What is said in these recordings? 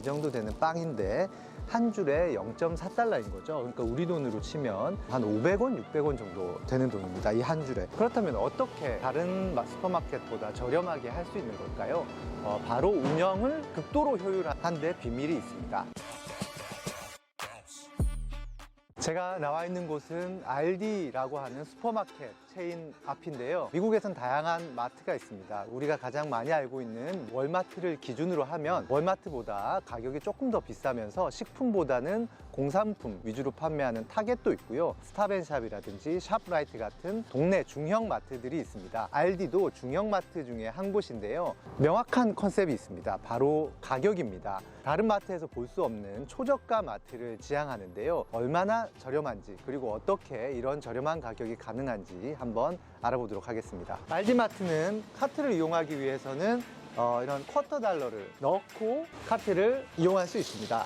정도 되는 빵인데 한 줄에 0.4달러인 거죠. 그러니까 우리 돈으로 치면 한 500원, 600원 정도 되는 돈입니다. 이 한 줄에. 그렇다면 어떻게 다른 슈퍼마켓보다 저렴하게 할 수 있는 걸까요? 바로 운영을 극도로 효율화한 데 비밀이 있습니다. 제가 나와 있는 곳은 알디라고 하는 슈퍼마켓 체인 앞인데요. 미국에선 다양한 마트가 있습니다. 우리가 가장 많이 알고 있는 월마트를 기준으로 하면 월마트보다 가격이 조금 더 비싸면서 식품보다는 공산품 위주로 판매하는 타겟도 있고요. 스탑앤샵이라든지 샵라이트 같은 동네 중형 마트들이 있습니다. 알디도 중형 마트 중에 한 곳인데요. 명확한 컨셉이 있습니다. 바로 가격입니다. 다른 마트에서 볼 수 없는 초저가 마트를 지향하는데요. 얼마나 저렴한지, 그리고 어떻게 이런 저렴한 가격이 가능한지 한번 알아보도록 하겠습니다. 알디마트는 카트를 이용하기 위해서는 이런 쿼터 달러를 넣고 카트를 이용할 수 있습니다.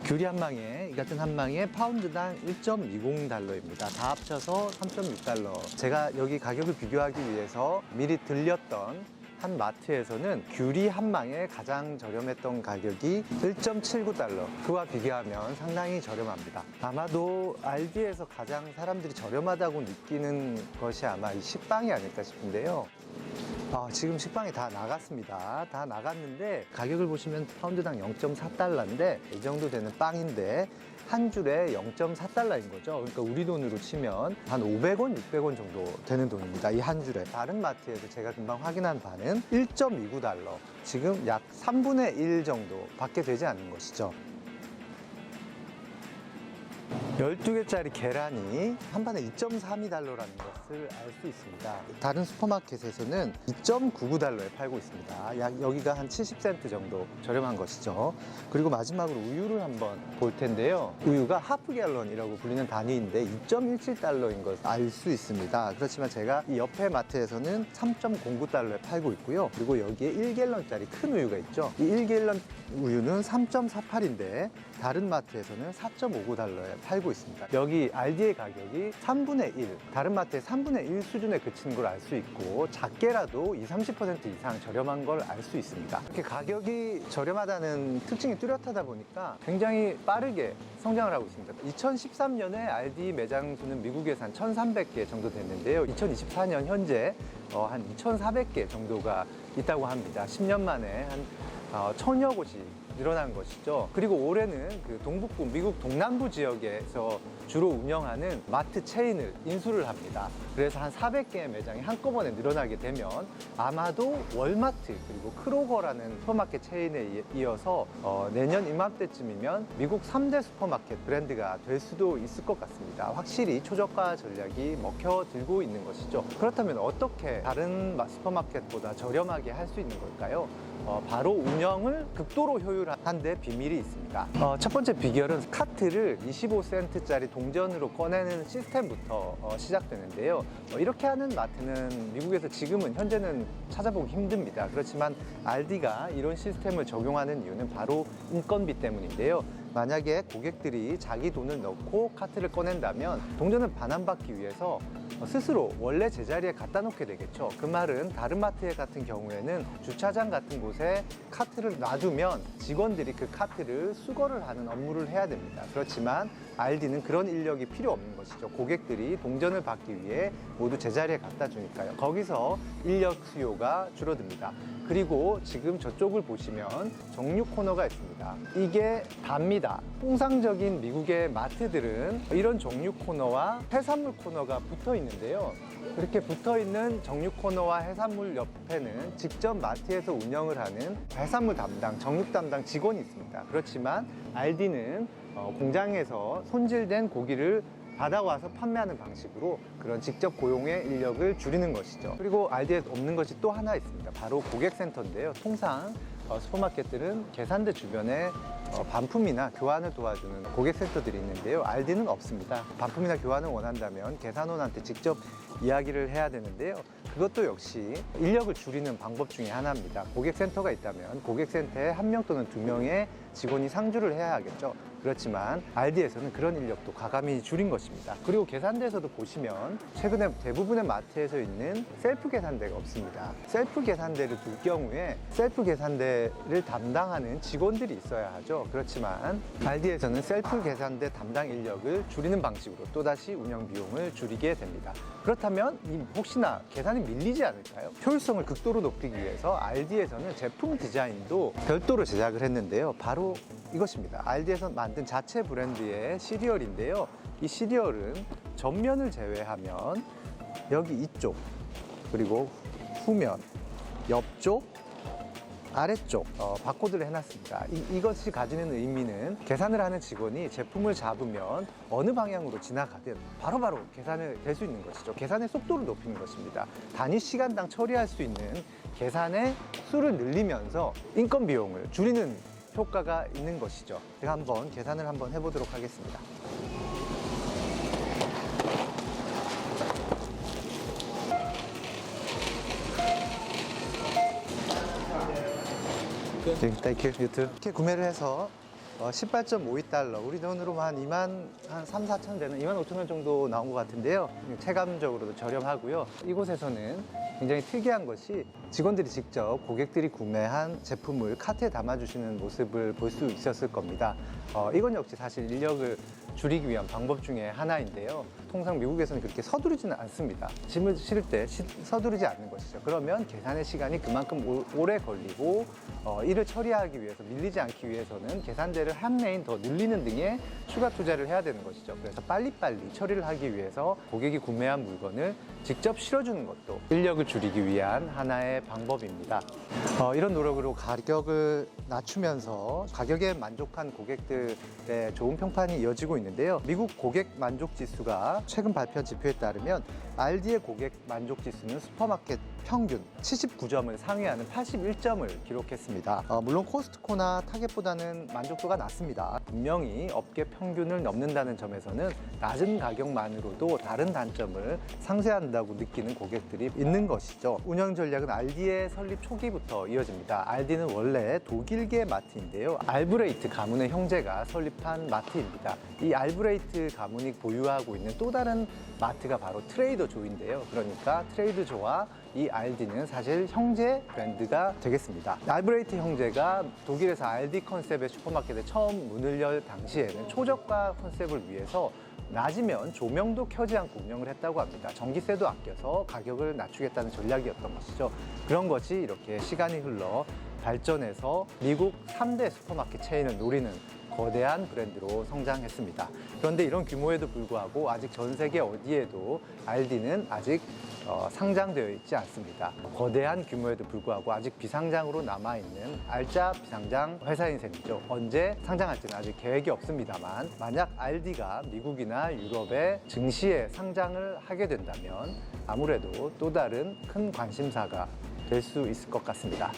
귤이 한 망에, 이 같은 한 망에 파운드당 1.20달러입니다. 다 합쳐서 3.6달러. 제가 여기 가격을 비교하기 위해서 미리 들렸던 한 마트에서는 귤이 한 망에 가장 저렴했던 가격이 1.79달러. 그와 비교하면 상당히 저렴합니다. 아마도 알디에서 가장 사람들이 저렴하다고 느끼는 것이 아마 이 식빵이 아닐까 싶은데요. 지금 식빵이 다 나갔습니다. 다 나갔는데 가격을 보시면 파운드당 0.4달러인데 이 정도 되는 빵인데 한 줄에 0.4달러인 거죠. 그러니까 우리 돈으로 치면 한 500원, 600원 정도 되는 돈입니다. 이 한 줄에. 다른 마트에서 제가 금방 확인한 바는 1.29달러. 지금 약 3분의 1 정도 밖에 되지 않는 것이죠. 12개짜리 계란이 한 판에 2.32달러라는 것을 알 수 있습니다. 다른 슈퍼마켓에서는 2.99달러에 팔고 있습니다. 약 여기가 한 70센트 정도 저렴한 것이죠. 그리고 마지막으로 우유를 한번 볼 텐데요. 우유가 하프 갤런이라고 불리는 단위인데 2.17달러인 것을 알 수 있습니다. 그렇지만 제가 이 옆에 마트에서는 3.09달러에 팔고 있고요. 그리고 여기에 1갤런짜리 큰 우유가 있죠. 이 1갤런 우유는 3.48인데 다른 마트에서는 4.59달러에 팔고 있습니다. 여기 알디의 가격이 3분의 1, 다른 마트의 3분의 1 수준에 그치는 걸 알 수 있고 작게라도 20-30% 이상 저렴한 걸 알 수 있습니다. 이렇게 가격이 저렴하다는 특징이 뚜렷하다 보니까 굉장히 빠르게 성장을 하고 있습니다. 2013년에 알디 매장 수는 미국에서 한 1,300개 정도 됐는데요. 2024년 현재 한 2,400개 정도가 있다고 합니다. 10년 만에 한 1,000여 곳이 늘어난 것이죠. 그리고 올해는 그 동북부 미국 동남부 지역에서 주로 운영하는 마트 체인을 인수를 합니다. 그래서 한 400개의 매장이 한꺼번에 늘어나게 되면 아마도 월마트 그리고 크로거라는 슈퍼마켓 체인에 이어서 내년 이맘때쯤이면 미국 3대 슈퍼마켓 브랜드가 될 수도 있을 것 같습니다. 확실히 초저가 전략이 먹혀들고 있는 것이죠. 그렇다면 어떻게 다른 슈퍼마켓보다 저렴하게 할 수 있는 걸까요? 바로 운영을 극도로 효율화한 데 비밀이 있습니다. 첫 번째 비결은 카트를 25센트짜리 동전으로 꺼내는 시스템부터 시작되는데요. 이렇게 하는 마트는 미국에서 지금은 현재는 찾아보기 힘듭니다. 그렇지만 알디가 이런 시스템을 적용하는 이유는 바로 인건비 때문인데요. 만약에 고객들이 자기 돈을 넣고 카트를 꺼낸다면 동전을 반환받기 위해서 스스로 원래 제자리에 갖다 놓게 되겠죠. 그 말은 다른 마트 같은 경우에는 주차장 같은 곳에 카트를 놔두면 직원들이 그 카트를 수거를 하는 업무를 해야 됩니다. 그렇지만 알디는 그런 인력이 필요 없는 것이죠. 고객들이 동전을 받기 위해 모두 제자리에 갖다 주니까요. 거기서 인력 수요가 줄어듭니다. 그리고 지금 저쪽을 보시면 정육 코너가 있습니다. 이게 답니다. 통상적인 미국의 마트들은 이런 정육 코너와 해산물 코너가 붙어 있는데요. 이렇게 붙어 있는 정육 코너와 해산물 옆에는 직접 마트에서 운영을 하는 해산물 담당, 정육 담당 직원이 있습니다. 그렇지만 알디는 공장에서 손질된 고기를 받아와서 판매하는 방식으로 그런 직접 고용의 인력을 줄이는 것이죠. 그리고 알디에 없는 것이 또 하나 있습니다. 바로 고객센터인데요. 통상 슈퍼마켓들은 계산대 주변에 반품이나 교환을 도와주는 고객센터들이 있는데요. 알디는 없습니다. 반품이나 교환을 원한다면 계산원한테 직접 이야기를 해야 되는데요. 그것도 역시 인력을 줄이는 방법 중에 하나입니다. 고객센터가 있다면 고객센터에 1명 또는 2명의 직원이 상주를 해야 하겠죠. 그렇지만 알디에서는 그런 인력도 과감히 줄인 것입니다. 그리고 계산대에서도 보시면 최근에 대부분의 마트에서 있는 셀프 계산대가 없습니다. 셀프 계산대를 둘 경우에 셀프 계산대를 담당하는 직원들이 있어야 하죠. 그렇지만 알디에서는 셀프 계산대 담당 인력을 줄이는 방식으로 또다시 운영 비용을 줄이게 됩니다. 그렇다면 혹시나 계산이 밀리지 않을까요? 효율성을 극도로 높이기 위해서 알디에서는 제품 디자인도 별도로 제작을 했는데요. 바로 이것입니다. 알디에서 만든 자체 브랜드의 시리얼인데요. 이 시리얼은 전면을 제외하면 여기 이쪽, 그리고 후면, 옆쪽, 아래쪽 바코드를 해놨습니다. 이것이 가지는 의미는 계산을 하는 직원이 제품을 잡으면 어느 방향으로 지나가든 바로바로 계산을 될 수 있는 것이죠. 계산의 속도를 높이는 것입니다. 단위 시간당 처리할 수 있는 계산의 수를 늘리면서 인건 비용을 줄이는 효과가 있는 것이죠. 제가 한번 계산을 한번 해보도록 하겠습니다. 이렇게 구매를 해서 18.52달러, 우리 돈으로 한 3, 4천 되는 2만 5천 원 정도 나온 것 같은데요. 체감적으로도 저렴하고요. 이곳에서는 굉장히 특이한 것이 직원들이 직접 고객들이 구매한 제품을 카트에 담아주시는 모습을 볼 수 있었을 겁니다. 이건 역시 사실 인력을 줄이기 위한 방법 중에 하나인데요. 통상 미국에서는 그렇게 서두르지는 않습니다. 짐을 실을 때 서두르지 않는 것이죠. 그러면 계산의 시간이 그만큼 오래 걸리고 일을 처리하기 위해서, 밀리지 않기 위해서는 계산대를 한 레인 더 늘리는 등의 추가 투자를 해야 되는 것이죠. 그래서 빨리빨리 처리를 하기 위해서 고객이 구매한 물건을 직접 실어주는 것도 인력을 줄이기 위한 하나의 방법입니다. 이런 노력으로 가격을 낮추면서 가격에 만족한 고객들의 좋은 평판이 이어지고 있는데요. 미국 고객 만족 지수가 최근 발표한 지표에 따르면 알디의 고객 만족 지수는 슈퍼마켓 평균 79점을 상회하는 81점을 기록했습니다. 물론 코스트코나 타겟보다는 만족도가 낮습니다. 분명히 업계 평균을 넘는다는 점에서는 낮은 가격만으로도 다른 단점을 상쇄한다고 느끼는 고객들이 있는 것이죠. 운영 전략은 알디의 설립 초기부터 이어집니다. 알디는 원래 독일계 마트인데요. 알브레이트 가문의 형제가 설립한 마트입니다. 이 알브레이트 가문이 보유하고 있는 또 다른 마트가 바로 트레이더 조인데요. 그러니까 트레이더 조와 이 알디는 사실 형제 브랜드가 되겠습니다. 알브레이트 형제가 독일에서 알디 컨셉의 슈퍼마켓에 처음 문을 열 당시에는 초저가 컨셉을 위해서 낮이면 조명도 켜지 않고 운영을 했다고 합니다. 전기세도 아껴서 가격을 낮추겠다는 전략이었던 것이죠. 그런 것이 이렇게 시간이 흘러 발전해서 미국 3대 슈퍼마켓 체인을 노리는 거대한 브랜드로 성장했습니다. 그런데 이런 규모에도 불구하고 아직 전 세계 어디에도 알디는 아직 상장되어 있지 않습니다. 거대한 규모에도 불구하고 아직 비상장으로 남아있는 알짜 비상장 회사인 셈이죠. 언제 상장할지는 아직 계획이 없습니다만, 만약 알디가 미국이나 유럽의 증시에 상장을 하게 된다면 아무래도 또 다른 큰 관심사가 될 수 있을 것 같습니다.